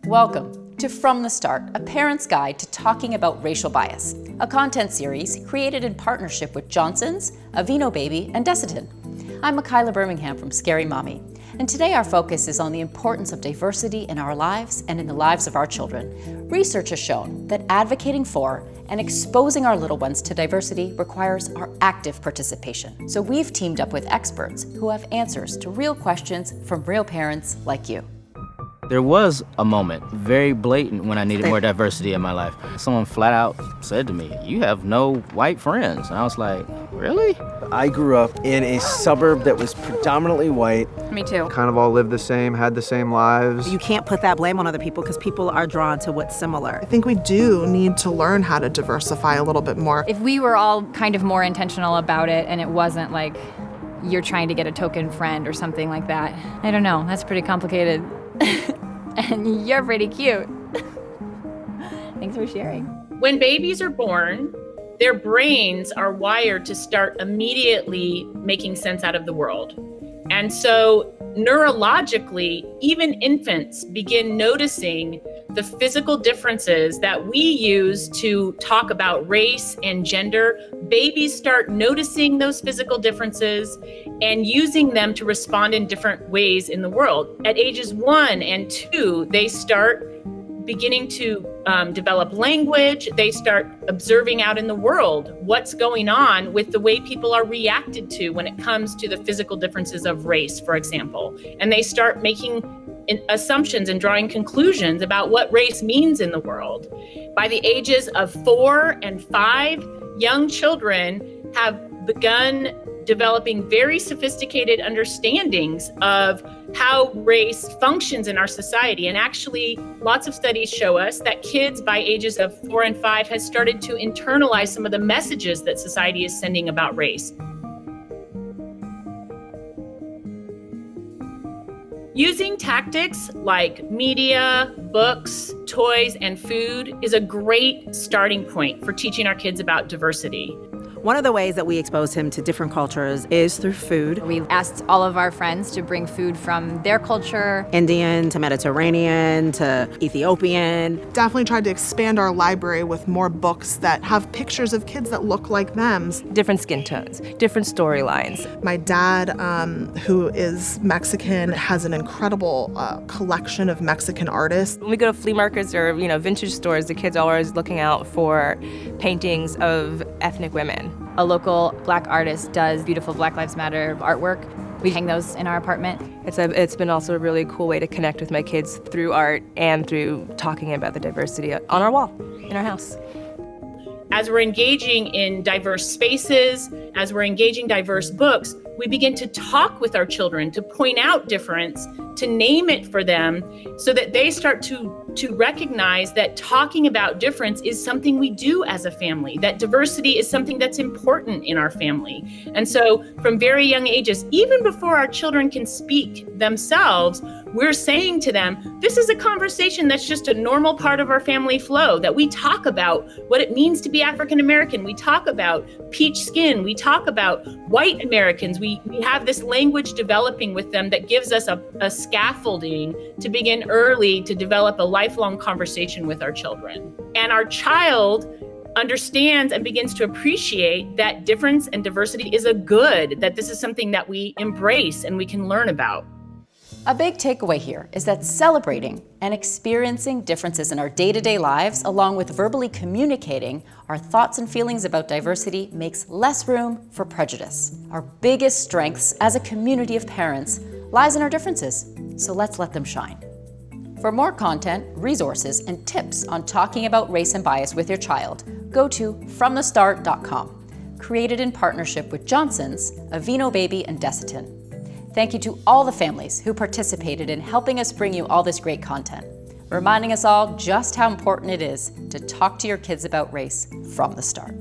Welcome to From the Start, a parent's guide to talking about racial bias, a content series created in partnership with Johnson's, Aveeno Baby, and Desitin. I'm Michaela Birmingham from Scary Mommy, and today our focus is on the importance of diversity in our lives and in the lives of our children. Research has shown that advocating for and exposing our little ones to diversity requires our active participation. So we've teamed up with experts who have answers to real questions from real parents like you. There was a moment, very blatant, when I needed more diversity in my life. Someone flat out said to me, "You have no white friends." And I was like, really? I grew up in a suburb that was predominantly white. Me too. Kind of all lived the same, had the same lives. You can't put that blame on other people because people are drawn to what's similar. I think we do need to learn how to diversify a little bit more. If we were all kind of more intentional about it and it wasn't like you're trying to get a token friend or something like that, I don't know, that's pretty complicated. And you're pretty cute. Thanks for sharing. When babies are born, their brains are wired to start immediately making sense out of the world. And so neurologically, even infants begin noticing the physical differences that we use to talk about race and gender. Babies start noticing those physical differences and using them to respond in different ways in the world. At ages 1 and 2, they start beginning to develop language. They start observing out in the world what's going on with the way people are reacted to when it comes to the physical differences of race, for example. And they start making assumptions and drawing conclusions about what race means in the world. By the ages of 4 and 5, young children have begun developing very sophisticated understandings of how race functions in our society. And actually, lots of studies show us that kids by ages of 4 and 5 has started to internalize some of the messages that society is sending about race. Using tactics like media, books, toys, and food is a great starting point for teaching our kids about diversity. One of the ways that we expose him to different cultures is through food. We asked all of our friends to bring food from their culture. Indian to Mediterranean to Ethiopian. Definitely tried to expand our library with more books that have pictures of kids that look like them. Different skin tones, different storylines. My dad, who is Mexican, has an incredible collection of Mexican artists. When we go to flea markets or vintage stores, the kids are always looking out for paintings of ethnic women. A local Black artist does beautiful Black Lives Matter artwork. We hang those in our apartment. It's been also a really cool way to connect with my kids through art and through talking about the diversity on our wall in our house. As we're engaging in diverse spaces, as we're engaging diverse books, we begin to talk with our children, to point out difference, to name it for them, so that they start to recognize that talking about difference is something we do as a family, that diversity is something that's important in our family. And so from very young ages, even before our children can speak themselves, we're saying to them, this is a conversation that's just a normal part of our family flow, that we talk about what it means to be African American. We talk about peach skin. We talk about white Americans. We have this language developing with them that gives us a scaffolding to begin early to develop a lifelong conversation with our children. And our child understands and begins to appreciate that difference and diversity is a good, that this is something that we embrace and we can learn about. A big takeaway here is that celebrating and experiencing differences in our day-to-day lives, along with verbally communicating our thoughts and feelings about diversity, makes less room for prejudice. Our biggest strengths as a community of parents lies in our differences, so let's let them shine. For more content, resources, and tips on talking about race and bias with your child, go to FromTheStart.com, created in partnership with Johnson's, Aveeno Baby, and Desitin. Thank you to all the families who participated in helping us bring you all this great content, reminding us all just how important it is to talk to your kids about race from the start.